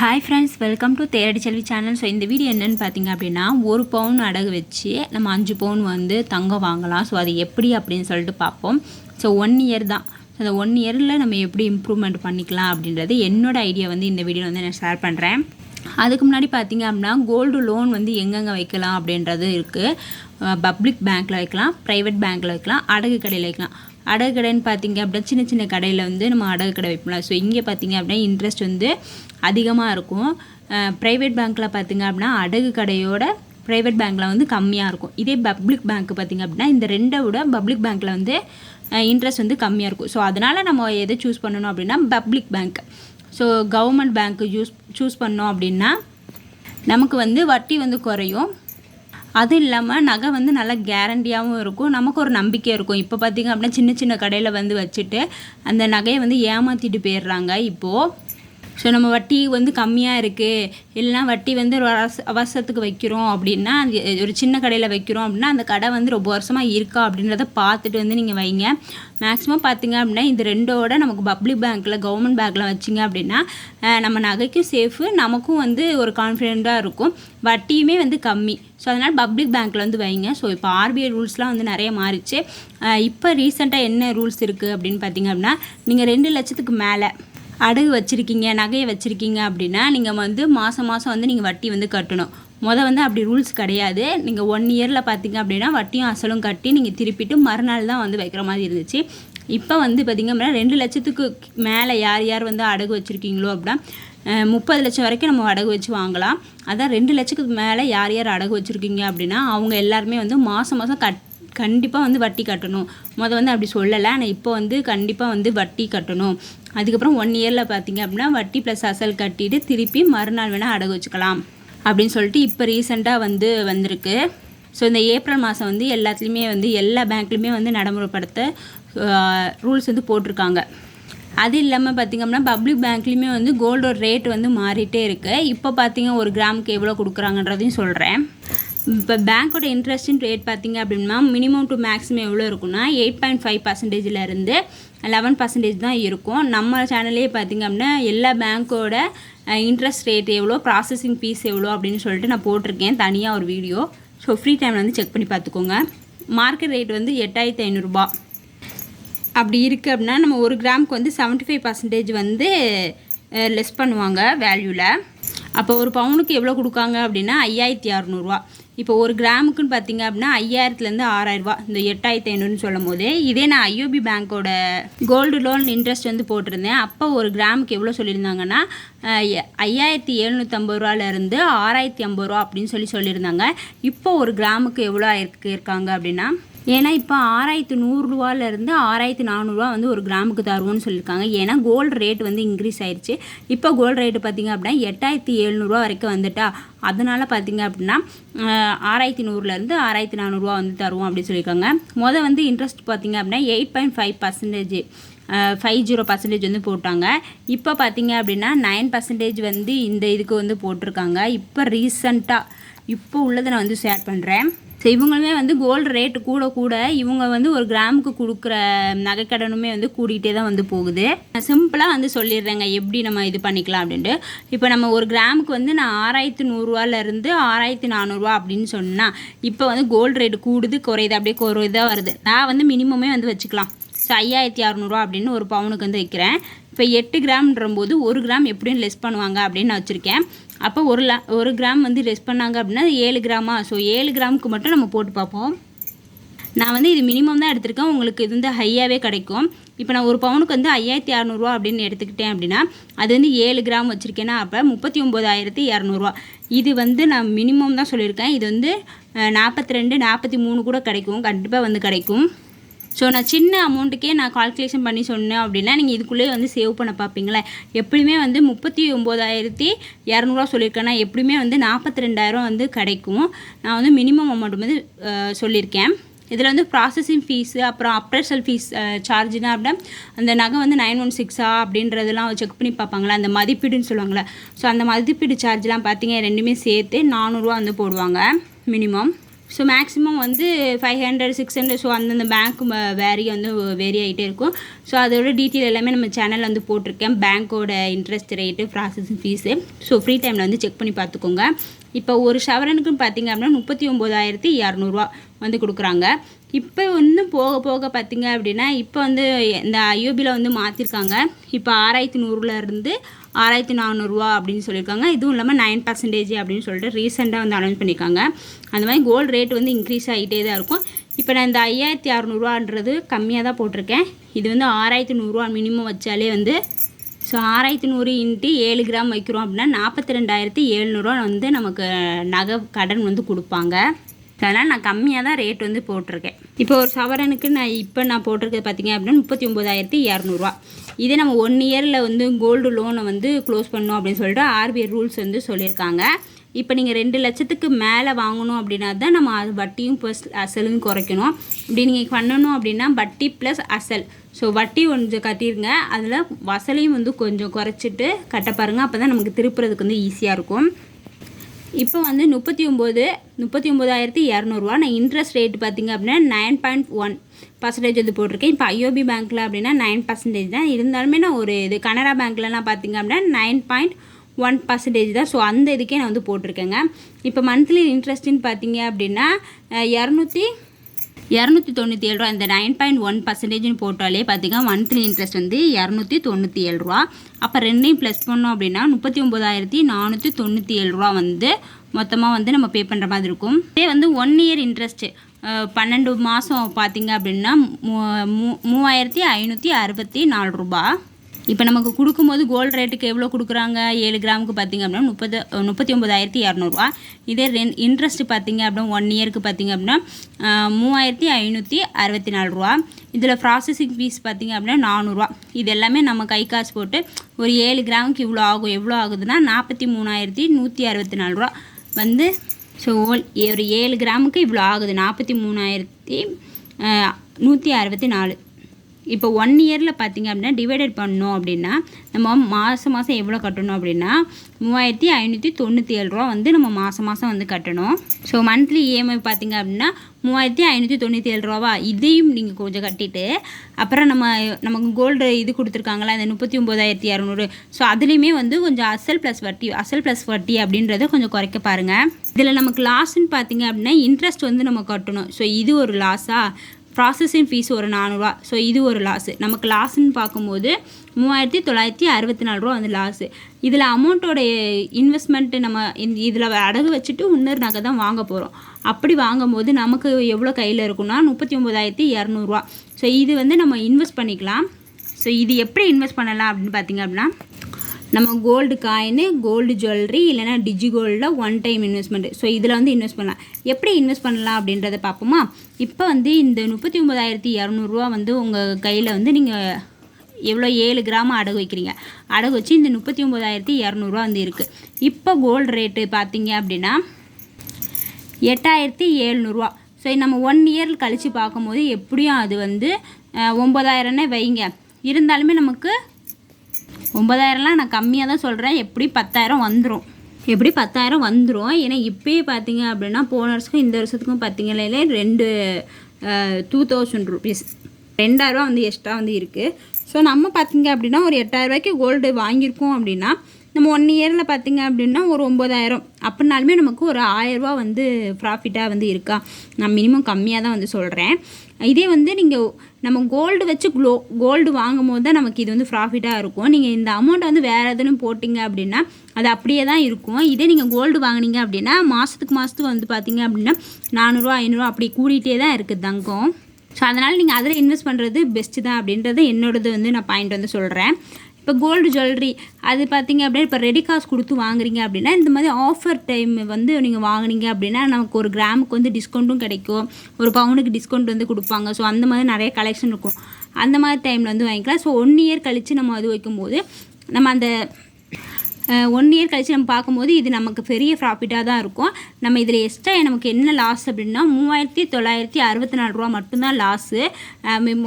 Hi friends, welcome to Theradi Selvi channel. So இந்த வீடியோ என்னென்னு பார்த்தீங்க அப்படின்னா, 1 பவுன் அடகு வச்சு நம்ம 5 பவுன் வந்து தங்கம் வாங்கலாம். ஸோ அது எப்படி அப்படின்னு சொல்லிட்டு பார்ப்போம். ஸோ 1 இயர் தான். ஸோ அந்த 1 இயரில் நம்ம எப்படி இம்ப்ரூவ்மெண்ட் பண்ணிக்கலாம் அப்படின்றது என்னோடய ஐடியா வந்து இந்த வீடியோ வந்து நான் ஷேர் பண்ணுறேன். அதுக்கு முன்னாடி பார்த்திங்க அப்படின்னா, கோல்டு லோன் வந்து எங்கெங்கே வைக்கலாம் அப்படின்றது இருக்குது. பப்ளிக் பேங்க்கில் வைக்கலாம், ப்ரைவேட் பேங்க்கில் வைக்கலாம், அடகு கடையில் வைக்கலாம். அடகு கடைன்னு பார்த்திங்க அப்படின்னா சின்ன சின்ன கடையில் வந்து நம்ம அடகு கடை வைப்போம்ல. ஸோ இங்கே பார்த்திங்க அப்படின்னா இன்ட்ரெஸ்ட் வந்து அதிகமாக இருக்கும். ப்ரைவேட் பேங்க்கில் பார்த்திங்க அப்படின்னா அடகு கடையோட ப்ரைவேட் பேங்க்கில் வந்து கம்மியாக இருக்கும். இதே பப்ளிக் பேங்க் பார்த்திங்க அப்படின்னா இந்த ரெண்டை விட பப்ளிக் பேங்க்கில் வந்து இன்ட்ரெஸ்ட் வந்து கம்மியாக இருக்கும். ஸோ அதனால் நம்ம எதை சூஸ் பண்ணணும் அப்படின்னா பப்ளிக் பேங்க். ஸோ கவர்மெண்ட் பேங்க்கு சூஸ் பண்ணோம் அப்படின்னா நமக்கு வந்து வட்டி வந்து குறையும். அதுவும் இல்லாமல் நகை வந்து நல்லா கேரண்டியாகவும் இருக்கும், நமக்கு ஒரு நம்பிக்கை இருக்கும். இப்போ பார்த்திங்க அப்படின்னா சின்ன சின்ன கடையில் வந்து வச்சுட்டு அந்த நகையை வந்து ஏமாற்றிட்டு போயிடுறாங்க இப்போது. ஸோ நம்ம வட்டி வந்து கம்மியாக இருக்குது, இல்லைனா வட்டி வந்து ஒரு அவசரத்துக்கு வைக்கிறோம் அப்படின்னா, ஒரு சின்ன கடையில் வைக்கிறோம் அப்படின்னா அந்த கடை வந்து ரொம்ப வருஷமாக இருக்கா அப்படின்றத பார்த்துட்டு வந்து நீங்கள் வைங்க. மேக்ஸிமம் பார்த்திங்க அப்படின்னா இந்த ரெண்டோட நமக்கு பப்ளிக் பேங்க்கில் கவர்மெண்ட் பேங்க்கில் வச்சிங்க அப்படின்னா நம்ம நகைக்கும் சேஃபு, நமக்கும் வந்து ஒரு கான்ஃபிடெண்ட்டாக இருக்கும், வட்டியுமே வந்து கம்மி. ஸோ அதனால் பப்ளிக் பேங்க்கில் வந்து வைங்க. ஸோ இப்போ ஆர்பிஐ ரூல்ஸ்லாம் வந்து நிறைய மாறிச்சு. இப்போ ரீசெண்டாக என்ன ரூல்ஸ் இருக்குது அப்படின்னு பார்த்திங்க அப்படின்னா, நீங்கள் 2 லட்சத்துக்கு மேலே அடகு வச்சுருக்கீங்க, நகையை வச்சுருக்கீங்க அப்படின்னா நீங்கள் வந்து மாதம் வந்து நீங்கள் வட்டி வந்து கட்டணும். வந்து அப்படி ரூல்ஸ் கிடையாது. நீங்கள் 1 இயரில் பார்த்தீங்க அப்படின்னா வட்டியும் அசலும் கட்டி நீங்கள் திருப்பிட்டு மறுநாள் தான் வந்து வைக்கிற மாதிரி இருந்துச்சு. இப்போ வந்து பார்த்திங்க அப்படின்னா 2 லட்சத்துக்கு மேலே யார் வந்து அடகு வச்சுருக்கீங்களோ அப்படின்னா 30 லட்சம் வரைக்கும் நம்ம அடகு வச்சு வாங்கலாம். அதான் 2 லட்சத்துக்கு மேலே யார் அடகு வச்சுருக்கீங்க அப்படின்னா அவங்க எல்லாருமே வந்து மாதம் கண்டிப்பாக வந்து வட்டி கட்டணும். வந்து அப்படி சொல்லலை, ஆனால் இப்போ வந்து கண்டிப்பாக வந்து வட்டி கட்டணும். அதுக்கப்புறம் 1 இயரில் பார்த்திங்க அப்படின்னா வட்டி ப்ளஸ் அசல் கட்டிட்டு திருப்பி மறுநாள் வேணால் அடகு வச்சுக்கலாம் அப்படின்னு சொல்லிட்டு இப்போ ரீசெண்டாக வந்து வந்திருக்கு. ஸோ இந்த ஏப்ரல் மாதம் வந்து எல்லாத்துலேயுமே வந்து எல்லா பேங்க்லேயுமே வந்து நடைமுறைப்படுத்த ரூல்ஸ் வந்து போட்டிருக்காங்க. அது இல்லாமல் பார்த்திங்க அப்படின்னா பப்ளிக் பேங்க்லேயுமே வந்து கோல்டோட ரேட் வந்து மாறிட்டே இருக்குது. இப்போ பார்த்திங்க 1 கிராமுக்கு எவ்வளோ கொடுக்குறாங்கன்றதையும் சொல்கிறேன். இப்போ பேங்க்கோட இன்ட்ரெஸ்ட் ரேட் பார்த்திங்க அப்படின்னா மினிமம் டு மேக்ஸிமம் எவ்வளோ இருக்குன்னா 8.5%லேருந்து 11% தான் இருக்கும். நம்ம சேனல்லே பார்த்திங்க அப்படின்னா எல்லா பேங்க்கோட இன்ட்ரெஸ்ட் ரேட் எவ்வளோ, ப்ராசஸிங் ஃபீஸ் எவ்வளோ அப்படின்னு சொல்லிட்டு நான் போட்டிருக்கேன் தனியாக ஒரு வீடியோ. ஸோ ஃப்ரீ டைமில் வந்து செக் பண்ணி பார்த்துக்கோங்க. மார்க்கெட் ரேட் வந்து 8,500 ரூபா அப்படி இருக்குது அப்படின்னா நம்ம 1 கிராமுக்கு வந்து 75% வந்து லெஸ் பண்ணுவாங்க வேல்யூவில். அப்போ 1 பவுனுக்கு எவ்வளோ கொடுக்காங்க அப்படின்னா 5,600 இப்போ 1 கிராமுக்குன்னு பார்த்திங்க அப்படின்னா 5,000லேருந்து 6,000 இந்த 8,500ன்னு சொல்லும் போதே இதே நான் ஐஓபி பேங்க்கோட கோல்டு லோன் இன்ட்ரெஸ்ட் வந்து போட்டிருந்தேன். அப்போ 1 கிராமுக்கு எவ்வளோ சொல்லியிருந்தாங்கன்னா 5,750 6,050 அப்படின்னு சொல்லியிருந்தாங்க. இப்போ 1 கிராமுக்கு எவ்வளோ இருக்காங்க அப்படின்னா, ஏன்னா இப்போ 6,100 6,400 வந்து 1 கிராமுக்கு தருவோம்னு சொல்லியிருக்காங்க. ஏன்னா கோல்டு ரேட் வந்து இன்க்ரீஸ் ஆயிடுச்சு. இப்போ கோல்டு ரேட்டு பார்த்திங்க அப்படின்னா 8,700 வரைக்கும் வந்துட்டா, அதனால் பார்த்திங்க அப்படின்னா 6,100 6,400 வந்து தருவோம் அப்படின்னு சொல்லியிருக்காங்க. வந்து இன்ட்ரெஸ்ட் பார்த்திங்க அப்படின்னா 8.5% 50% வந்து போட்டாங்க. இப்போ பார்த்திங்க அப்படின்னா 9% வந்து இந்த இதுக்கு வந்து போட்டிருக்காங்க. இப்போ ரீசண்டாக இப்போ உள்ளதை நான் வந்து ஷேர் பண்ணுறேன். ஸோ இவங்களுமே வந்து கோல்டு ரேட்டு கூட இவங்க வந்து 1 கிராமுக்கு கொடுக்குற நகைக்கடனுமே வந்து கூட்டிகிட்டே தான் வந்து போகுது. சிம்பிளாக வந்து சொல்லிடுறேங்க எப்படி நம்ம இது பண்ணிக்கலாம் அப்படின்ட்டு. இப்போ நம்ம 1 கிராமுக்கு வந்து நான் 6,100 6,400 அப்படின்னு சொன்னால் இப்போ வந்து கோல்டு ரேட்டு கூடுது குறையுது, அப்படியே குறையுதாக வருது. நான் வந்து மினிமமே வந்து வச்சுக்கலாம். ஸோ 5,600 அப்படின்னு 1 பவுனுக்கு வந்து வைக்கிறேன். இப்போ 8 கிராம்ன்ற போது 1 கிராம் எப்படியும் லெஸ் பண்ணுவாங்க அப்படின்னு நான் வச்சுருக்கேன். அப்போ 1 கிராம் வந்து லெஸ் பண்ணாங்க அப்படின்னா 7 கிராமா. ஸோ 7 கிராமுக்கு மட்டும் நம்ம போட்டு பார்ப்போம். நான் வந்து இது மினிமம் தான் எடுத்திருக்கேன், உங்களுக்கு இது வந்து ஹையாகவே கிடைக்கும். இப்போ நான் 1 பவுனுக்கு வந்து 5,600 அப்படின்னு எடுத்துக்கிட்டேன் அப்படின்னா அது வந்து 7 கிராம் வச்சுருக்கேன்னா அப்போ 39,200. இது வந்து நான் மினிமம் தான் சொல்லியிருக்கேன். இது வந்து 42 43 கூட கிடைக்கும், கண்டிப்பாக வந்து கிடைக்கும். ஸோ நான் சின்ன அமௌண்ட்டுக்கே நான் கால்குலேஷன் பண்ணி சொன்னேன் அப்படின்னா நீங்கள் இதுக்குள்ளேயே வந்து சேவ் பண்ண பார்ப்பீங்களே. எப்படியுமே வந்து 39,200 சொல்லியிருக்கேன்னா எப்படியுமே வந்து 42,000 வந்து கிடைக்கும். நான் வந்து மினிமம் அமௌண்ட் வந்து சொல்லியிருக்கேன். இதில் வந்து ப்ராசஸிங் ஃபீஸு அப்புறம் அப்ரைசல் ஃபீஸ் சார்ஜ்னா அப்படின்னா அந்த நகை வந்து 916 அப்படின்றதெல்லாம் செக் பண்ணி பார்ப்பாங்களா, அந்த மதிப்பீடுன்னு சொல்லுவாங்களே. ஸோ அந்த மதிப்பீடு சார்ஜ்லாம் பார்த்தீங்க ரெண்டுமே சேர்த்து 400 வந்து போடுவாங்க மினிமம். ஸோ மேக்ஸிமம் வந்து 500 600 ஸோ அந்தந்த பேங்க் வேரி ஆகிட்டே இருக்கும். ஸோ அதோட டீட்டெயில் எல்லாமே நம்ம சேனலில் வந்து போட்டிருக்கேன். பேங்க்கோட interest rate, processing fees. So free டைமில் வந்து செக் பண்ணி பார்த்துக்கோங்க. இப்போ ஒரு ஷவரனுக்குன்னு பார்த்திங்க அப்படின்னா 39,200 வந்து கொடுக்குறாங்க. இப்போ இன்னும் போக போக பார்த்திங்க அப்படின்னா இப்போ வந்து இந்த ஐஓபியில் வந்து மாற்றிருக்காங்க. இப்போ 6,100 6,400 அப்படின்னு சொல்லியிருக்காங்க. இதுவும் இல்லாமல் 9% அப்படின்னு சொல்லிட்டு ரீசெண்டாக வந்து அனௌன்ஸ் பண்ணியிருக்காங்க. அந்த மாதிரி கோல்டு ரேட் வந்து இன்க்ரீஸ் ஆகிட்டே தான் இருக்கும். இப்போ நான் இந்த 5,600 கம்மியாக தான் போட்டிருக்கேன். இது வந்து 6,100 மினிமம் வச்சாலே வந்து ஸோ 6,100 × 7 கிராம் வைக்கிறோம் அப்படின்னா 42,700 வந்து நமக்கு நகை கடன் வந்து கொடுப்பாங்க. அதனால் நான் கம்மியாக தான் ரேட் வந்து போட்டிருக்கேன். இப்போ ஒரு சவரனுக்கு நான் போட்டிருக்கிறது பார்த்திங்க அப்படின்னா 39,200. இதே நம்ம 1 இயரில் வந்து கோல்டு லோனை வந்து க்ளோஸ் பண்ணோம் அப்படின்னு சொல்லிட்டு RBI ரூல்ஸ் வந்து சொல்லியிருக்காங்க. இப்போ நீங்கள் 2 லட்சத்துக்கு மேலே வாங்கணும் அப்படின்னா தான் நம்ம அது வட்டியும் ப்ளஸ் அசலும் குறைக்கணும். இப்படி நீங்கள் பண்ணணும் அப்படின்னா வட்டி ப்ளஸ் அசல், ஸோ வட்டி கொஞ்சம் கட்டிடுங்க, அதில் அசலையும் வந்து கொஞ்சம் குறைச்சிட்டு கட்ட பாருங்கள். அப்போ தான் நமக்கு திருப்புறதுக்கு வந்து ஈஸியாக இருக்கும். இப்போ வந்து 39,200 நான் இன்ட்ரெஸ்ட் ரேட் பார்த்திங்க அப்படின்னா 9.1% வந்து போட்டிருக்கேன். இப்போ ஐஓபி பேங்க்கில் அப்படின்னா 9% தான் இருந்தாலுமே நான் ஒரு இது கனரா பேங்க்லலாம் பார்த்திங்க அப்படின்னா 9.1% தான். ஸோ அந்த இதுக்கே நான் வந்து போட்டிருக்கேங்க. இப்போ மந்த்லி இன்ட்ரெஸ்ட்டுன்னு பார்த்திங்க அப்படின்னா 297 இந்த 9.1% போட்டாலே பார்த்திங்கன்னா மந்த்லி இன்ட்ரெஸ்ட் வந்து 297. அப்போ ரெண்டையும் ப்ளஸ் பண்ணோம் அப்படின்னா 39,497 வந்து மொத்தமாக வந்து நம்ம பே பண்ணுற மாதிரி இருக்கும். இதே வந்து 1 இயர் இன்ட்ரெஸ்ட்டு 12 மாதம் பார்த்திங்க அப்படின்னா 3,564. இப்போ நமக்கு கொடுக்கும்போது கோல்டு ரேட்டுக்கு எவ்வளோ கொடுக்குறாங்க, 7 கிராமுக்கு பார்த்திங்க அப்படின்னா 39,200. இதே இன்ட்ரெஸ்ட்டு பார்த்திங்க அப்படின்னா 1 இயருக்கு பார்த்திங்க அப்படின்னா 3,564. இதில் ப்ராசஸிங் ஃபீஸ் பார்த்திங்க அப்படின்னா 400. இது எல்லாமே நம்ம கை காசு போட்டு ஒரு 7 கிராமுக்கு இவ்வளோ ஆகும். எவ்வளோ ஆகுதுன்னா 43,164 வந்து. ஸோ ஒரு 7 கிராமுக்கு இவ்வளோ ஆகுது, 43,164. இப்போ 1 இயரில் பார்த்திங்க அப்படின்னா டிவைடட் பண்ணோம் அப்படின்னா நம்ம மாதம் எவ்வளோ கட்டணும் அப்படின்னா 3,597 வந்து நம்ம மாதம் வந்து கட்டணும். ஸோ மந்த்லி இஎம்ஐ பார்த்திங்க அப்படின்னா 3,597. இதையும் நீங்கள் கொஞ்சம் கட்டிட்டு அப்புறம் நமக்கு கோல்டு இது கொடுத்துருக்காங்களா இந்த 39,200. ஸோ அதுலேயுமே வந்து கொஞ்சம் அசல் ப்ளஸ் வட்டி அப்படின்றத கொஞ்சம் குறைக்க பாருங்கள். இதில் நமக்கு லாஸ்ன்னு பார்த்திங்க அப்படின்னா இன்ட்ரெஸ்ட் வந்து நம்ம கட்டணும். ஸோ இது ஒரு லாஸாக, ப்ராசஸிங் ஃபீஸ் ஒரு 400. ஸோ இது ஒரு லாஸு. நமக்கு லாஸ்ன்னு பார்க்கும்போது 3,964 வந்து லாஸு. இதில் அமௌண்ட்டோட இன்வெஸ்ட்மெண்ட்டு நம்ம இதில் அடகு வச்சுட்டு இன்னொரு நகை தான் வாங்க போகிறோம். அப்படி வாங்கும்போது நமக்கு எவ்வளோ கையில் இருக்குன்னா 39,200. ஸோ இது வந்து நம்ம இன்வெஸ்ட் பண்ணிக்கலாம். ஸோ இது எப்படி இன்வெஸ்ட் பண்ணலாம் அப்படின்னு பார்த்திங்க அப்படின்னா நம்ம கோல்டு காயினு, கோல்டு ஜுவல்லரி இல்லைனா டிஜி கோல்டில் 1 டைம் இன்வெஸ்ட்மெண்ட்டு. ஸோ இதில் வந்து இன்வெஸ்ட் பண்ணலாம். எப்படி இன்வெஸ்ட் பண்ணலாம் அப்படின்றத பார்ப்போமா. இப்போ வந்து இந்த 39,200 வந்து உங்கள் கையில் வந்து நீங்கள் எவ்வளோ 7 கிராம் அடகு வைக்கிறீங்க. அடகு வச்சு இந்த 39,200 வந்து இருக்குது. இப்போ கோல்டு ரேட்டு பார்த்திங்க அப்படின்னா 8,700. ஸோ நம்ம 1 இயர் கழித்து பார்க்கும்போது எப்படியும் அது வந்து 9,000னே வைங்க. இருந்தாலுமே நமக்கு 9,000லாம் நான் கம்மியாக தான் சொல்கிறேன். எப்படி 10,000 வந்துடும். ஏன்னா இப்போயே பார்த்தீங்க அப்படின்னா போன வருஷத்துக்கும் இந்த வருஷத்துக்கும் பார்த்தீங்களே 2,000 rupees 2,000 வந்து எக்ஸ்ட்ரா வந்து இருக்குது. ஸோ நம்ம பார்த்தீங்க அப்படின்னா ஒரு 8,000 கோல்டு வாங்கியிருக்கோம் அப்படின்னா நம்ம 1 இயரில் பார்த்தீங்க அப்படின்னா ஒரு 9,000 அப்படின்னாலுமே நமக்கு ஒரு 1,000 வந்து ப்ராஃபிட்டாக வந்து இருக்கா. நான் மினிமம் கம்மியாக தான் வந்து சொல்கிறேன். இதே வந்து நீங்கள் நம்ம கோல்டு வச்சு கோல்டு வாங்கும் போது தான் நமக்கு இது வந்து ப்ராஃபிட்டாக இருக்கும். நீங்கள் இந்த அமௌண்ட்டை வந்து வேறு எதுன்னு போட்டிங்க அப்படின்னா அது அப்படியே தான் இருக்கும். இதே நீங்கள் கோல்டு வாங்கினீங்க அப்படின்னா மாதத்துக்கு வந்து பார்த்தீங்க அப்படின்னா 400 500 அப்படி கூடிகிட்டே தான் இருக்குது தங்கம். ஸோ அதனால் நீங்கள் அதில் இன்வெஸ்ட் பண்ணுறது பெஸ்ட்டு தான் அப்படின்றது என்னோடது வந்து நான் பாயிண்ட் வந்து சொல்கிறேன். இப்போ கோல்டு ஜுவல்லரி அது பார்த்திங்க அப்படின்னா இப்போ ரெடி காசு கொடுத்து வாங்குறீங்க அப்படின்னா இந்த மாதிரி ஆஃபர் டைம் வந்து நீங்கள் வாங்கினீங்க அப்படின்னா நமக்கு ஒரு கிராமுக்கு வந்து டிஸ்கவுண்ட்டும் கிடைக்கும், ஒரு பவுனுக்கு டிஸ்கவுண்ட் வந்து கொடுப்பாங்க. ஸோ அந்த மாதிரி நிறைய கலெக்ஷன் இருக்கும். அந்த மாதிரி டைமில் வந்து வாங்கிக்கலாம். ஸோ 1 இயர் கழித்து நம்ம அது வைக்கும்போது நம்ம அந்த 1 இயர் கழித்து நம்ம பார்க்கும்போது இது நமக்கு பெரிய ப்ராஃபிட்டாக தான் இருக்கும். நம்ம இதில் எக்ஸ்ட்ரா நமக்கு என்ன லாஸ் அப்படின்னா 3,964 மட்டும்தான் லாஸு.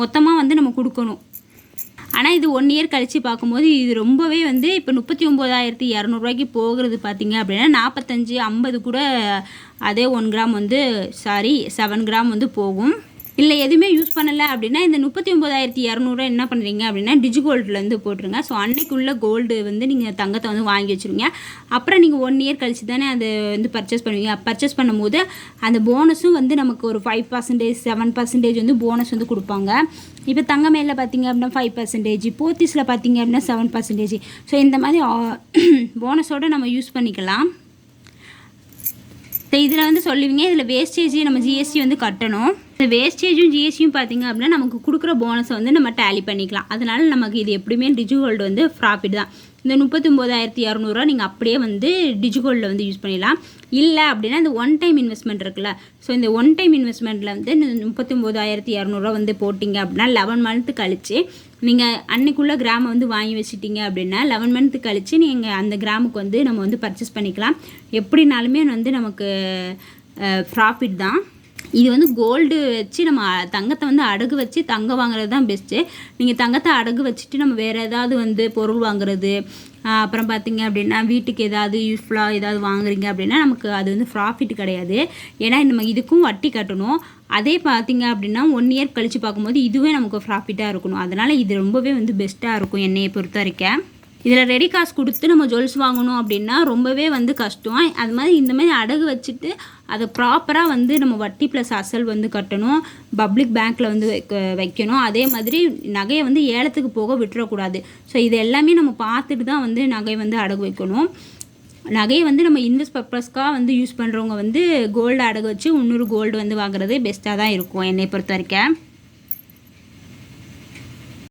மொத்தமாக வந்து நம்ம கொடுக்கணும். ஆனால் இது 1 இயர் கழித்து பார்க்கும்போது இது ரொம்பவே வந்து இப்போ 39,200 போகிறது பார்த்திங்க அப்படின்னா 45 50 கூட அதே 1 கிராம் வந்து 7 கிராம் வந்து போகும். இல்லை எதுவுமே யூஸ் பண்ணலை அப்படின்னா இந்த 39,200 என்ன பண்ணுறீங்க அப்படின்னா டிஜிகோல்ட்லேருந்து போட்டுருங்க. ஸோ அன்னைக்குள்ள கோல்டு வந்து நீங்கள் தங்கத்தை வந்து வாங்கி வச்சுருங்க. அப்புறம் நீங்கள் 1 இயர் கழிச்சு தானே அது வந்து பர்ச்சேஸ் பண்ணுவீங்க. பர்ச்சேஸ் பண்ணும்போது அந்த போனஸும் வந்து நமக்கு ஒரு 5% 7% வந்து போனஸ் வந்து கொடுப்பாங்க. இப்போ தங்கமேலில் பார்த்தீங்க அப்படின்னா 5%, போத்தீஸில் பார்த்தீங்க அப்படின்னா 7%. ஸோ இந்த மாதிரி போனஸோடு நம்ம யூஸ் பண்ணிக்கலாம். இதில் வந்து சொல்லுவீங்க இதில் வேஸ்டேஜ் நம்ம ஜிஎஸ்டி வந்து கட்டணும். இந்த வேஸ்டேஜும் ஜிஎஸ்டியும் பார்த்திங்க அப்படின்னா நமக்கு கொடுக்குற போனஸை வந்து நம்ம டேலி பண்ணிக்கலாம். அதனால் நமக்கு இது எப்படியுமே டிஜிகோல்டு வந்து ப்ராஃபிட் தான். இந்த 39,200 நீங்கள் அப்படியே வந்து டிஜிகோல்டில் வந்து யூஸ் பண்ணிடலாம். இல்லை அப்படின்னா இந்த ஒன் டைம் இன்வெஸ்ட்மெண்ட் இருக்குல்ல, ஸோ இந்த ஒன் டைம் இன்வெஸ்ட்மெண்ட்டில் வந்து 39,200 வந்து போட்டிங்க அப்படின்னா 11 மந்த்து கழித்து நீங்கள் அன்னைக்குள்ளே கிராமை வந்து வாங்கி வச்சுட்டிங்க அப்படின்னா 11 மந்த்து கழித்து நீங்கள் அந்த கிராமுக்கு வந்து நம்ம வந்து பர்ச்சேஸ் பண்ணிக்கலாம். எப்படினாலுமே வந்து நமக்கு ப்ராஃபிட் தான். இது வந்து கோல்டு வச்சு நம்ம தங்கத்தை வந்து அடகு வச்சு தங்கம் வாங்குறது தான் பெஸ்ட்டு. நீங்கள் தங்கத்தை அடகு வச்சுட்டு நம்ம வேறு ஏதாவது வந்து பொருள் வாங்குறது, அப்புறம் பார்த்திங்க அப்படின்னா வீட்டுக்கு ஏதாவது யூஸ்ஃபுல்லாக ஏதாவது வாங்குறீங்க அப்படின்னா நமக்கு அது வந்து ப்ராஃபிட் கிடையாது. ஏன்னா நம்ம இதுக்கும் வட்டி கட்டணும். அதே பார்த்திங்க அப்படின்னா 1 இயர் கழித்து பார்க்கும்போது இதுவே நமக்கு ப்ராஃபிட்டாக இருக்கணும். அதனால் இது ரொம்பவே வந்து பெஸ்ட்டாக இருக்கும் என்னையை பொறுத்த வரைக்கும். இதில் ரெடி காசு கொடுத்து நம்ம ஜுவல்ஸ் வாங்கணும் அப்படின்னா ரொம்பவே வந்து கஷ்டம். அது மாதிரி இந்த மாதிரி அடகு வச்சுட்டு அதை ப்ராப்பராக வந்து நம்ம வட்டி ப்ளஸ் அசல் வந்து கட்டணும். பப்ளிக் பேங்க்கில் வந்து வைக்கணும். அதே மாதிரி நகையை வந்து ஏலத்துக்கு போக விட்டுறக்கூடாது. ஸோ இது எல்லாமே நம்ம பார்த்துட்டு தான் வந்து நகை வந்து அடகு வைக்கணும். நகையை வந்து நம்ம இன்வெஸ்ட் பர்பஸ்க்காக வந்து யூஸ் பண்ணுறவங்க வந்து கோல்டு அடகு வச்சு இன்னொரு கோல்டு வந்து வாங்குறது பெஸ்ட்டாக தான் இருக்கும் என்னை பொறுத்த வரைக்கும்.